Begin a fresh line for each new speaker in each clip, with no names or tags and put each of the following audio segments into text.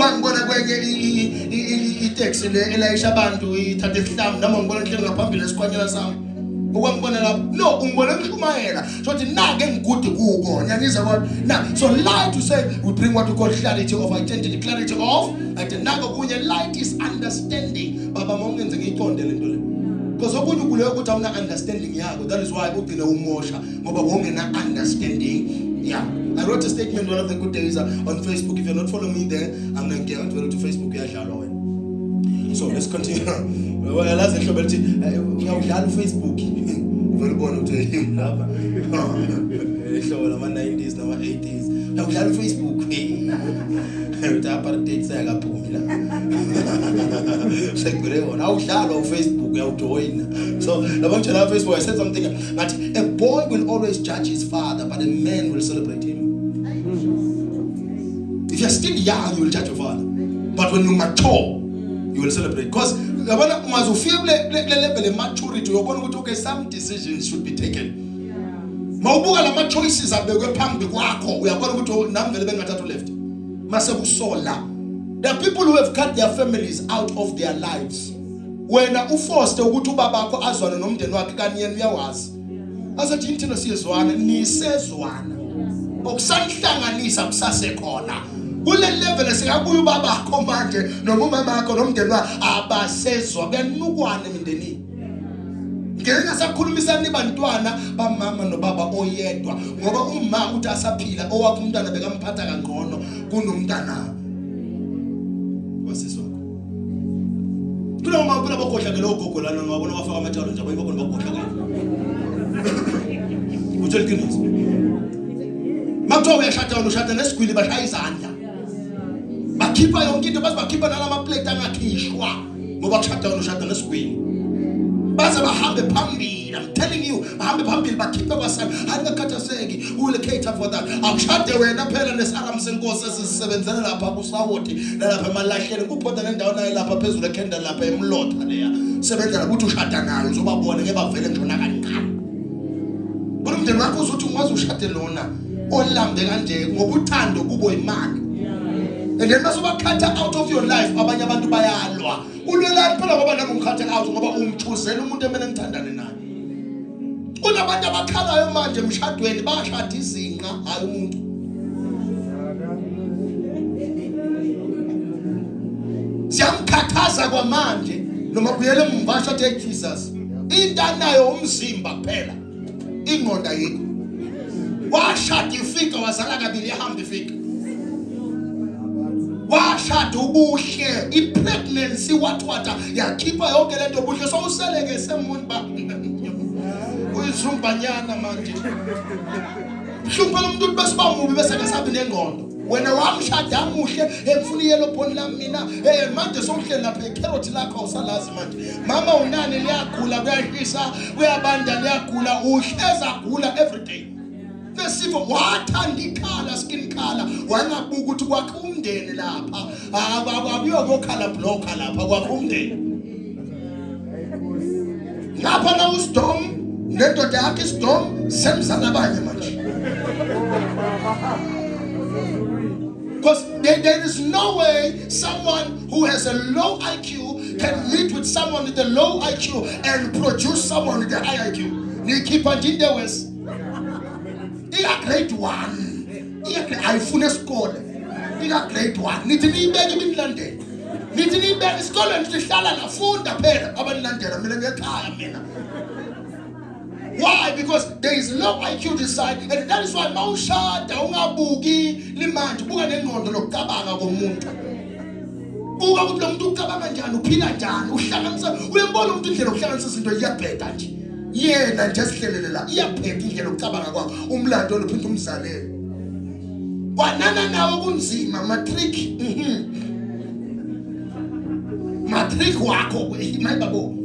Wangibona kwenye itaxi le elayisha abantu ithatha isihlamu noma ngibona ngihleli ngaphambili esikhwanyela sami. Ukwangibona lapho no ungibona ngishumayela sothi nake ngigude kuko nyangizwa kodwa na so lie to say we bring what we call clarity of identity, clarity of identity. Nako kunye light is understanding baba mawungenze ngiyiqonde lento le because okunye kuleyo ukuthi awuna understanding yakho. That is why ugcina umosha ngoba wongena understanding. Yeah, I wrote a statement one of the good days on Facebook. If you're not following me there, I'm going to get to Facebook. So let's continue. Well, last thing about it, Facebook. Very born to him. So the 90s, the 80s. Now we have Facebook. With apartheid, I got Pumila. Now we have Facebook. We have joined. So the bunch of Facebook, I said something that a boy will always judge his father, but a man will celebrate him. If you're still young, you will judge your father, but when you mature, you will celebrate. Because once you feel level of maturity, you're going to okay, some decisions should be taken. Mawubuka lama choices abekwe phambi kwakho uyabona ukuthi namvele bengathathu left. Mase kusola. There are people who have cut their families out of their lives. Wena uforced ukuthi ubabakho azwane nomndeni wakhe kanyeni uyawazi. Azathi inthino siyezwana nisezwana. Okusanhlanganisa kusasekhona. Kule level esikabuya ubabakho manje noma umamakho nomndeni wakhe abasezwa benukwane emndenini. Ngeke sakhulumisana nibantwana bamama nobaba oyedwa ngoba uma uthi asaphila owakhe umntwana bekamphatha kangcono kunomntana wasizwa. Kuna uma ubona bakhohla ke lo gogo lana ngabona bafaka amatshalo nje abayibona bakhohla ke. Utshela iqiniso. Makuthiwa uyashada ushada nesigwili bashaya izandla. Bakhipha yonke into bazibakhipha nalama plate angakhishwa ngoba kushada ushada nesigwili. Baza bahambe phambili. I'm telling you, bahambe phambili bakhipha kwasana. Angakhathazeki, will cater for that. Akushade wena phela nesAram senkosi esisebenzela lapha kuSawoti nalapha emalahleni kuphonda nendawo nayo lapha phezulu ekhenda lapha emlotha leya. Sebenza ukuthi ushada nayo uzobabona ke bavele njona kancane. Umndeni wakho uzothi ungaze ushade lona olambe kanje ngokuthando kubo imali. And then masubakhatha out of your life abanye abantu bayalwa. Ulwelani phela ngoba nami ngikhathe out ngoba ungithuzela umuntu emene ngithandane naye. Kunabantu abakhalayo manje emshadweni bashada izinqa hayi umuntu. Siyamkhathaza kwamanje noma kuyele mva shade Jesus. Into anayo umzimba kuphela. Ingqondo ayikho. Washada ifika wazala kabili ehamba ifika. Washada ubuhle ipregnancy wathwatha yakhipha yonke lento obuhle so useleke semuntu ba uyizumbanyana manje. Hluphela umuntu bese bamubi bese kasabi nengqondo. Wena wamshada amuhle emfuni yellow bone la mina manje sokuhlela lapha ecarrot lakho awusalazi manje. Mama unani liyagula kuyashisa kuyabanda liyagula uhleza gula every day. Nesifo wathanda ikhala skin color wangabuka ukuthi kwakhe umndeni lapha akuyo ngokhala blocker lapha kwakhe umndeni. Lapha na uSdom nendoda yakhe iSdom semzana abanye manje. Because there is no way someone who has a low IQ can meet with someone with a low IQ and produce someone with a high IQ. Nikhipha nje into wes. Ika grade 1. Ika ayifuna esikole. Ika grade 1. Nithi niyibeke imindlandela. Nithi niyibeke isikole nihlala nafunda phela abanilandela mina ngekhaya mina. Why? Because there is low IQ this side, and that is why mawushada ungabuki limanje buka nengqondo lokucabanga komuntu. Buka ukuthi lo muntu ucabanga njani uphila njani uhlanganisa uyembona umuntu indlela okuhlanganisa izinto iyabheka nje. Yena nje sihlelele la iyabheka indlela okucabanga kwakho umlando oluphinda umzalelo. Kwanana nawo kunzima matric. Matric wakho mayibabo.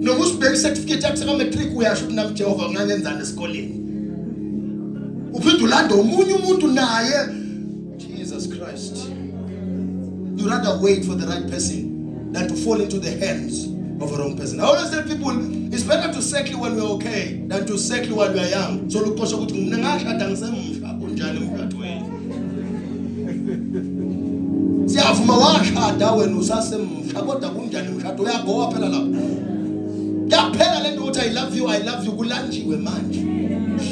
Noma usibheke certificate yakho saka matric uyasho ukuthi nami Jehova ngangenzana esikoleni. Uphinda ulanda umunye umuntu naye Jesus Christ. You rather wait for the right person than to fall into the hands of a wrong person. I always tell people it's better to settle when we're okay than to settle while we are young. So lokosho ukuthi mina ngashada ngisemsha kunjani umshado wethu. Uyavuma washada wena usasemsha kodwa kunjani umshado uyagowa phela lapho. Yaphela lento ukuthi I love you kulanjiwe manje.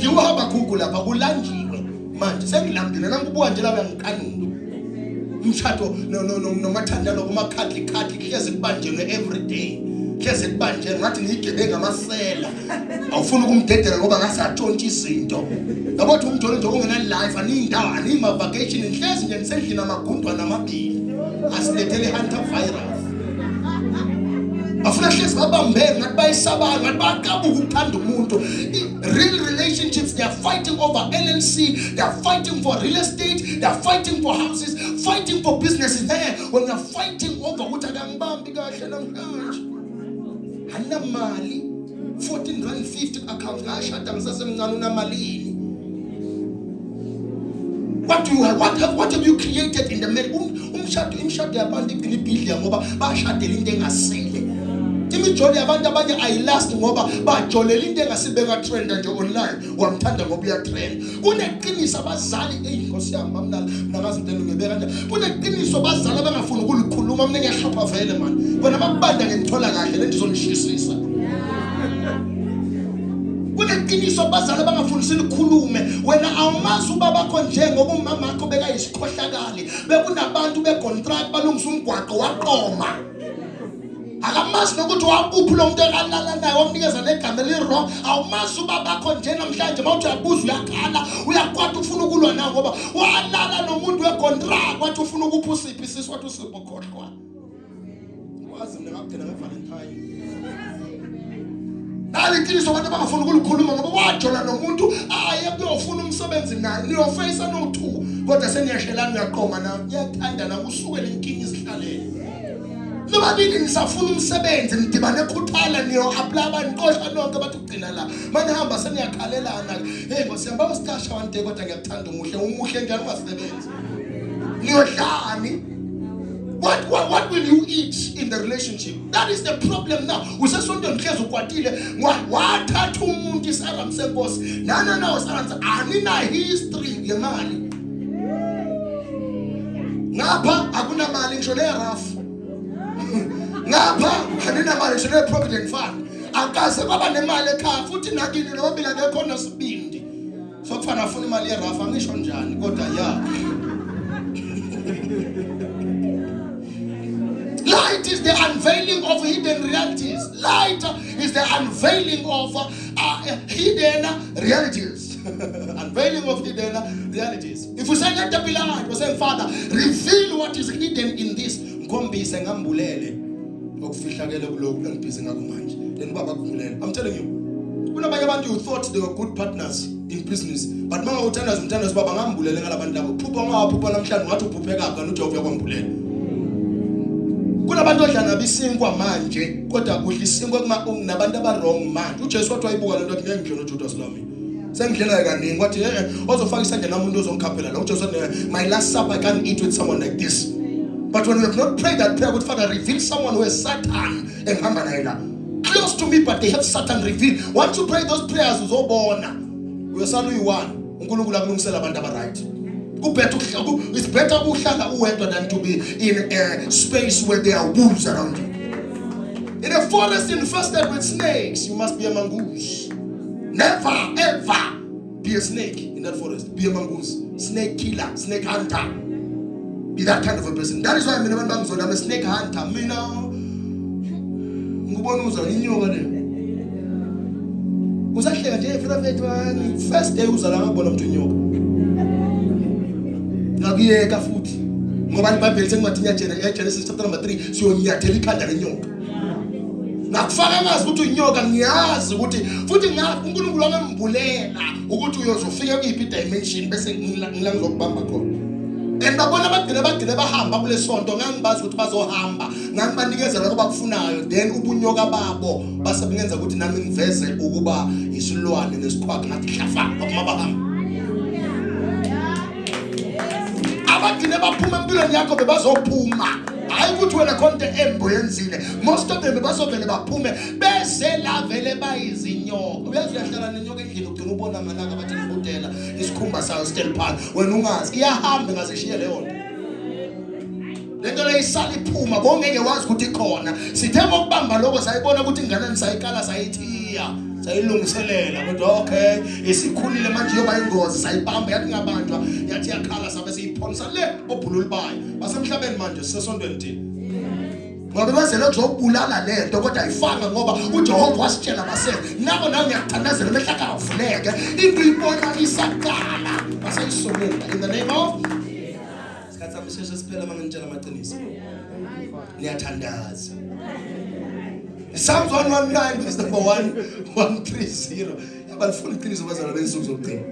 Dliwa Habakhukhi lapha kulanjiwe manje. Sengilambile nangibuka nje la uyangiqanula. Umshado nomathandana kumakhadli hleze kubanjene every day. Hleze kubanjene ngathi ngigebe ngamasela. Awufuna ukumdedela ngoba ngasatshontsha izinto. Yabo uthi umntwana nje ungena life anindawo anima vacation hleze nje nisendlini amagundwana amabili. Asilethele hunter virus. Afuna hlezi babambene ngathi bayisabanga ngathi baqabuka ukuthanda umuntu. Real relationships, they are fighting over LLC, they are fighting for real estate, they are fighting for houses, fighting for businesses. There when they are fighting over ukuthi akangibambi kahle namhlanje. Anamali 14 rand 50 account ngashada ngisasemncane unamalini. What have you created in the marriage? Umshado yabantu igcina ibhidla ngoba bashadela into engasile. Imijoli yabantu abanye ayilast ngoba bajolela into engasibeka trend nje online wamthanda ngoba uya trend. Kuneqiniso abazali Nkosi yami mamnala nakazi into ngebeka nje. Kuneqiniso abazali abangafuni ukulikhuluma mina ngiyashopha vele man. Bona babanda ngithola kahle lento izongishisisa. Kuneqiniso abazali abangafundisi likhulume wena awumazi ubaba bakho njengoba umama wakho bekayisikhohlakali bekunabantu becontract balungisa umgwaqo waqoma. Akamazi nokuthi wakuphi lo muntu ekalala naye wamnikeza negama elirong. Awumazi ubaba bakho nje namhlanje mawuthi uyabuza uyakhala uyakwata ufuna ukulwa nawe ngoba walala nomuntu wecontract wathi ufuna ukuphusiphi sisi wathi usipho khohlwa. Wazi mina ngakugcina ngeValentine. Aliqiniso abantu abangafuna ukulikhuluma ngoba wajola nomuntu aye kuyofuna umsebenzi naye niyoface no2 kodwa seniyashelana uyaqoma na uyathanda na usuke lenkingi izihlalele. Nobabili nisafuna umsebenzi nidibane ekhuthala niyo apply abanqosha nonke bathi ugcina la manje hamba seniyakhalelana hey Nkosi yami bawustasha one day kodwa ngiyakuthanda umuhle njalo ungasebenzi niyodlani. What will you eat in the relationship? That is the problem now. Usesonto ngihlezi ukwatile wathatha umuntu isaram senkosi na usaranza anina history yemali. Ngapha akuna mali ngisho le rafu. Ngapha anina mali ngisho le provident fund. Akaze baba nemali ekhaya futhi nakini nobabili akekhona sibindi. Sokufana afuna imali yerafu angisho njani kodwa ya. Light is the unveiling of hidden realities. Light is the unveiling of hidden realities. Unveiling of hidden realities. If we say let there be light, we say Father, reveal what is hidden in this. Ngombise ngambulele okufihlakele kuloko engibhizi ngako manje. Then baba kuvulele. I'm telling you. Kunabanye abantu you thought they were good partners in business, but manga uthandaza baba ngambulele ngalabantu labo. Phupha ngaphupha namhlanje ngathi uphuphe kabi kanti uJehova uyakwambulela. Kunabantu odlana bisinkwa manje kodwa kuhle isinkwa kunabantu abarong manje. uJesu wathi wayibuka lento athi ngengidlona uJudas lami. Sengidlela kaningi wathi ozofaka isandla nami umuntu ozongikhaphela la. uJesu wathi my last supper I can't eat with someone like this. But when we have not prayed that prayer, good Father, reveal someone who has Satan ehamba naye la. Close to me but they have Satan revealed. Once you pray those prayers uzobona. Uyosala uyi1 uNkulunkulu akulungisela abantu abaright. It's better uhlala uwedwa than to be in a space where there are wolves around you. In a forest infested with snakes, you must be a mongoose. Never ever be a snake in that forest. Be a mongoose. Snake killer, snake hunter. Be that kind of a person. That is why I'm a snake hunter. First day ngakuyeka futhi ngoba iBhayibheli sengathi Genesis chapter number 3 siyonyathela ikhanda lenyoka. Ngakufaka ngazi ukuthi unyoka ngiyazi ukuthi futhi uNkulunkulu wangembulela ukuthi uyozofika kuyiphi dimension bese ngila ngizokubamba khona. Babona bagcina bahamba kule sonto ngangibazi ukuthi bazohamba ngangibanikeza lokho bakufunayo then ubunyoka babo basebenza ukuthi nami ngiveze ukuba isilwane nesikhwaka ngathi hlafa bakuma bahamba. Abagcina baphuma empilweni yakho bebazophuma hayi ukuthi wena konke embo yenzile. Most of them bezovele baphume bese la vele bayizinyoka. Uyazi uyahlala nenyoka endlini ugcina ubona amalaka bathi ngibudela isikhumba sayo still phansi wena ungazi iyahamba ngazishiye leyo nto. lento leyisala iphuma bongeke wazi ukuthi ikhona. Sithe ukubamba lokho sayibona ukuthi ingane sayikala sayithiya sayilungiselela kodwa okay isikhulile manje yoba ingozi sayibamba yathi ngabanjwa yathi yakhala sabe siyiphonisa le obhululu bayo basemhlabeni manje sisesontweni thina. Ngoba bazele ukuzobulala lento kodwa ayifanga ngoba uJehova wasitshela base nabo nawe ngiyakuthandazela mehlaka avuleke into ibona isaqala basayisomela in the name of sikhathi sami siphela mangitshela amaqiniso niyathandaza. Psalms 119 verse number 130 abalifuni iqiniso bazala bensuku zokugcina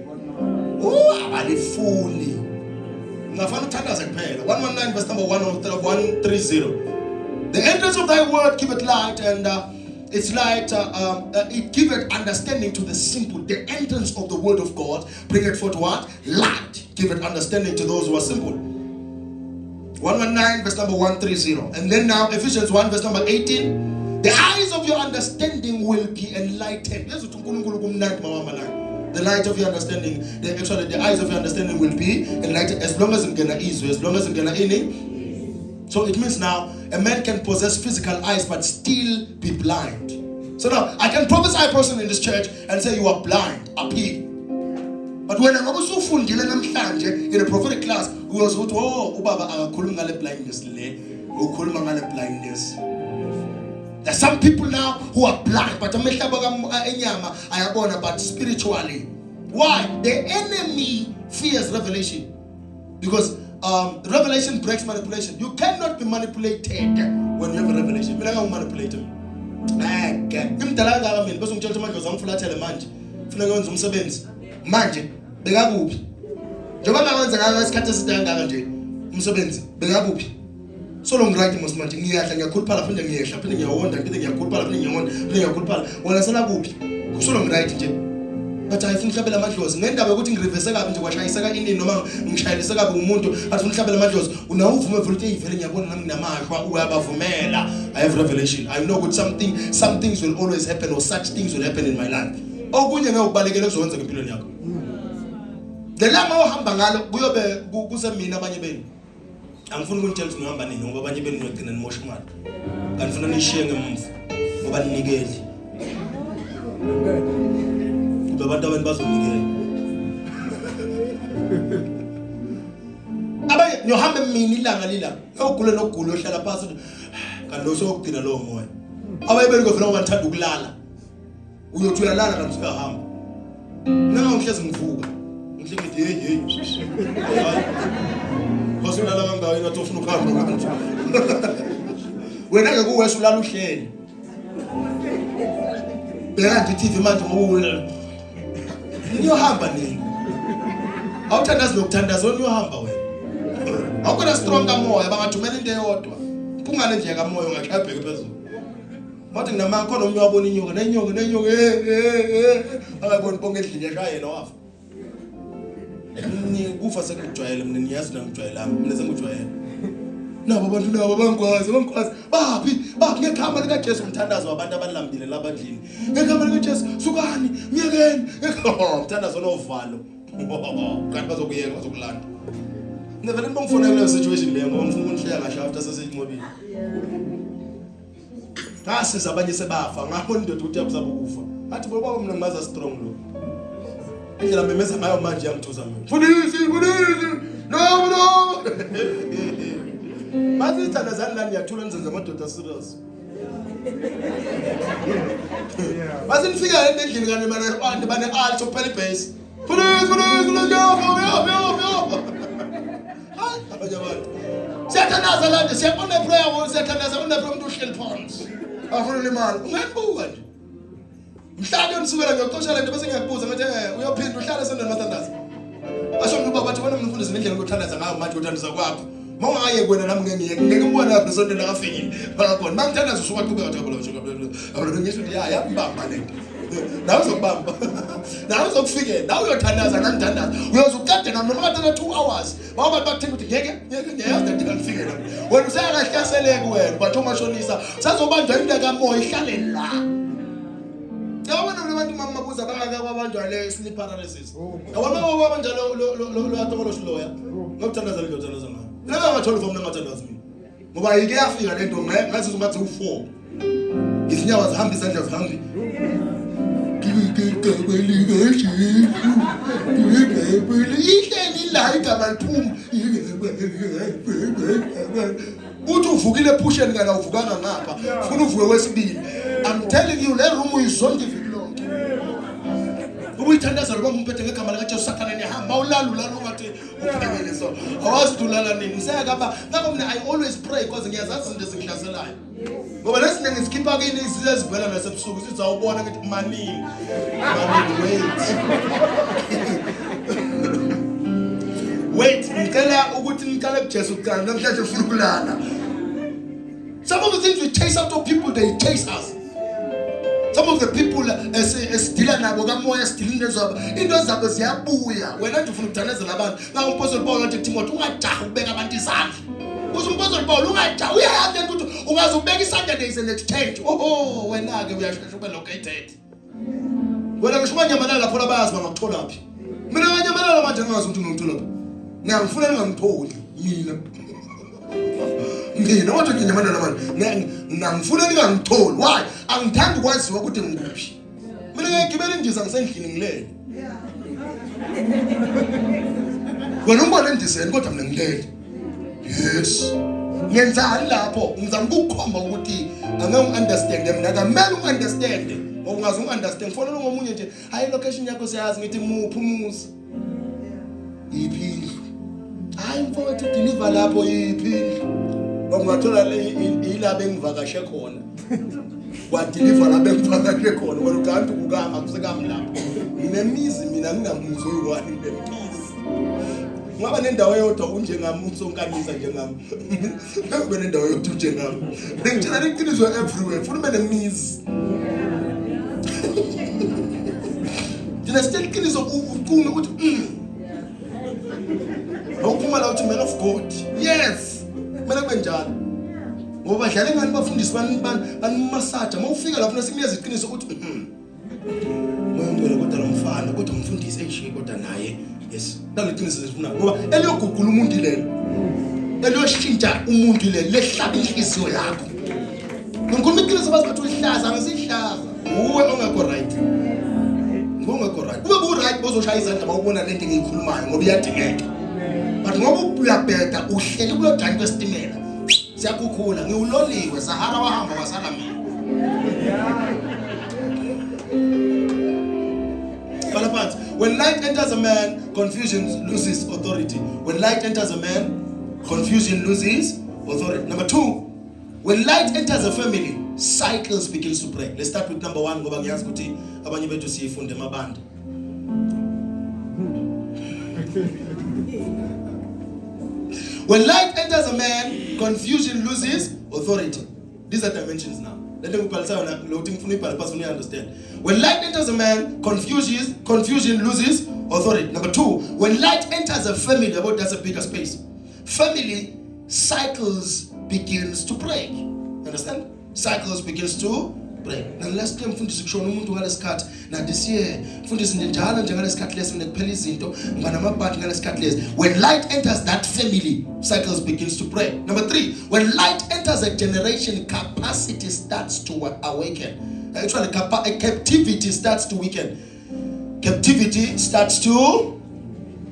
abalifuni ngafana ukuthandaza kuphela. 119 verse number 130 the entrance of thy word giveth light and it's light it giveth understanding to the simple. The entrance of the word of God bringeth forth what? Light. Giveth understanding to those who are simple. 119 verse number 130 and then now Ephesians 1 verse number 18 the eyes of your understanding will be enlightened. The light of your understanding, the eyes of your understanding will be enlightened as long as I'm gonna ease, as long as I'm gonna in. So it means now a man can possess physical eyes but still be blind. So now I can prophesy a person in this church and say you are blind up here. But when I'm also fundile namhlanje in a prophetic class, we was told, oh, ubaba akakhuluma ngale blindness le, ukhuluma ngale blindness. There's some people now who are blind, but but spiritually. Why? The enemy fears revelation. Because revelation breaks manipulation. You cannot be manipulated when you have a revelation. I don't manipulate him. So long right must manje ngiyahla ngiyakhuluphala phinde ngiyehla phinde ngiyawonda phinde ngiyakhuluphala phinde ngiyawonda phinde ngiyakhuluphala wena sala kuphi so long right nje but ayifuna uhlabela amadlozi ngendaba ukuthi ngireverse kabi nje kwashayiseka inini noma ngishayelise kabi umuntu athi uhlabela amadlozi unawuvume futhi eyivele ngiyabona nami namashwa uyabavumela. I have revelation. I know that some things will always happen or such things will happen in my life. Okunye ngekubalekele kuzowenza empilweni yakho lelanga ohamba ngalo kuyobe kusemina abanye benu. Angifuni ukunitshela ukuthi ngihamba nini ngoba abanye benu ngigcina nimosha imali. Kanifuna nishiye ngemva ngoba ninikeli. Kube abantu abantu bazonikela. Abaye niyohamba emini ilanga lilanga. Uyogula nokugula ohlala phansi kanti usokugcina lo moya. Abaye benu ngofuna ngoba nithanda ukulala. Uyothi uyalala kanti usahamba. Nanga ngihlezi ngivuka. Ngihle ngithi hey. Kosulala kangayo ngathi ufuna ukuhamba manje. Wena ke kuwesa ulala uhleli. Beka nje TV manje ngoba niyohamba nini? Awuthandazi nokuthandaza niyohamba wena. Awukona strong kamoya bangathumela into eyodwa. Phungane nje kamoya ungakhabheke phezulu. Mathi nginamakho nomnye wabona inyoka nenyoka akabona bonke endlini yashayela wafa. Kufa sekujwayele mina niyazi la ngijwayela mina sengijwayele nabo abantu nabo bangikwazi baphi ngekhama lika Jesu umthandazo wabantu abalambile labandlini ngekhama lika Jesu sukani myekeni umthandazo novalo kanti bazokuyeka bazokulanda nevele bangifuna kule situation leyo ngoba ngifuna ukunhleya kahle after sesiyinqobile ngasiza abanye sebafa ngabona indoda ukuthi yabuzaba ukufa athi baba mina ngimaza strong lo indlela memeza ngayo manje yangithuza mina fundisi no bathi ithandazana la ngiyathula nizenza amadoda serious bathi nifika endlini kanye abantu bane alto pele base fundisi hayi abantu siyathanaza la siyabona prayer wall siyathanaza bona from to shell ponds afuna imali ungayibuka nje mhlawumbe nisukela ngiyoqoshela nje bese ngiyakubuza ngathi uyophinda uhlala esondweni mathandaza basho ngoba bathi bona mnifundise nendlela yokuthandaza ngayo manje uthandaza kwakho mawungaye kwena nami ngeke ngibona lapha esondweni akafikile bakabona mangithandaza usuka qhubeka wathi abona ngisho ukuthi yabamba lento nawe uzokubamba nawe uzokufikela nawe uyothandaza nganthandaza uyozukade nami noma kathatha 2 hours bawo bathenga ukuthi ngeke ngiyazi ukuthi ngifike wena usayakahlaseleke wena bathi umashonisa sazobanjwa into kamoya ihlale la yabona abantu mamabuza bangaka kwabanjwa le sleep paralysis yabona kwabanjalo lo atokolo siloya ngokuthandaza ngiyothandaza ngayo laba ngathola ufoma ngathandaza mina ngoba yike yafika lento ngathi uzobathi u4 izinyawo zihamba izandla zihambi ihleli la igama liphuma uthi uvukile ephusheni kana uvukanga ngapha ufuna uvuke kwesibili. I'm telling you le room uyizonke iviki lonke ubuyithandaza loba umphethe ngegama lika Jesu sathana nihamba ulala ungathi uphekele so awazi ulala nini sekaba ngakho mina I always pray because ngiyazazi izinto ezingihlaselayo ngoba lesinye ngisikhipha kini izizwe ezivela nasebusuku sithi awubona ukuthi manini wait ngicela ukuthi niqale kuJesu kuqala namhlanje ufuna ukulala. Some of the things we chase out of people, they chase us. Some of the people esidila nabo kamoya esidilini zabo into zabo ziyabuya wena nje ufuna ukuthanazela abantu ngakho umpostoli Paul wathi Timothy ungajahi ukubeka abantu izandla uze umpostoli Paul ungajahi uyayazi ukuthi ungaze ubeka isandla there is an exchange wena ke uyashesha ube located wena ngisho banyamalala lapho abayazi bangakuthola phi mina banyamalala manje ngingazi ukuthi ngikuthola phi ngiyangifuna ngangitholi mina wathi nginyamana manje ngangifuna ngangitholi why angithandi kwaziwa ukuthi ngikuphi mina ngiyagibela indiza ngisendlini ngilele wena umbona endizeni kodwa mina ngilele yes ngenzani lapho ngizama ukukhomba ukuthi angeke understand mina akamele ungunderstand ngoba ungazi ungunderstand fonela ngomunye nje hayi location yakho siyazi ngithi muphi umuzi iphindlu hayi mfowethu deliver lapho iphindlu ungathola le ilaba engivakashe khona kwadeliver lapho engivakashe khona wena ukanti ukama kusekami lapho nginemizi mina nginamuzi oyiwani nemizi ngaba nendawo eyodwa unjengami usonkanisa njengami ngaba nendawo eyodwa njengami ngitshela iqiniso everywhere futhi mina nemizi dina still iqiniso ukuqume ukuthi awuphuma la uthi man of God yes mina kube njalo ngoba badlala ngani bafundisi banimasaja mawufika lapho nasikunikeza iqiniso ukuthi ngiyongcela kodwa lomfana kodwa umfundisi eshiye kodwa naye yes naleqiniso lesifuna ngoba eliyoguqula umuntu lelo eliyoshintsha umuntu lelo lehlaba inhliziyo yakho ngikhuluma iqiniso bathi uhlaza ngesihlaza uwe ongekho right ngongekho right ube right bozoshaya izandla bawubona lento engiyikhulumayo ngoba iyadingeka but ngoba uyabheda uhleli kulodani kwesitimela siyakhukhula ngiwuloliwe Sahara wahamba wasala mina when light enters a man confusion loses authority. When light enters a man confusion loses authority. Number 2, when light enters a family cycles begins to break. Let's start with number 1 ngoba ngiyazi ukuthi abanye bethu siyifunde emabanda. When light enters a man, confusion loses authority. These are dimensions now. Let me understand. When light enters a man, confusion loses authority. Number 2, when light enters a family, that's a bigger space. Family cycles begins to break. Understand? Cycles begins to break. Now last time mfundisi kushona umuntu ngalesikhathi na this year mfundisi njalo ngalesikhathi lesi nekuphela izinto ngana mabhathi ngalesikhathi lesi. When light enters that family, cycles begins to break. Number 3, when light enters a generation, capacity starts to awaken. Actually, captivity starts to weaken. Captivity starts to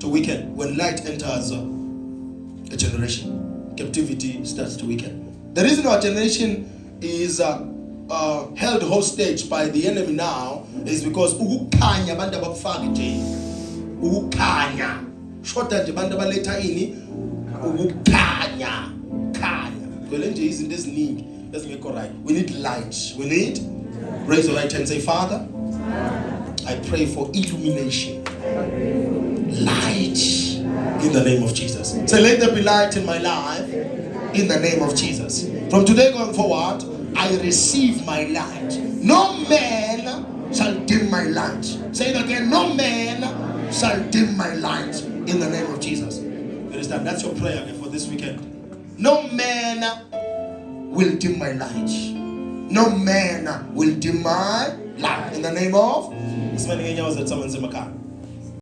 weaken when light enters a generation. Captivity starts to weaken. The reason our generation is held hostage by the enemy now is because ukukhanya abantu abakufaka nje ukukhanya shoda nje abantu abaletha ini ukukhanya kwele nje izinto eziningi ezingekho right. We need light. We need raise your right hand and say, Father, I pray for illumination, light in the name of Jesus. Say, let there be light in my life in the name of Jesus. From today going forward, I receive my light. No man shall dim my light. Say it again. No man shall dim my light in the name of Jesus. Understand? That's your prayer for this weekend. No man will dim my light. No man will dim my light in the name of.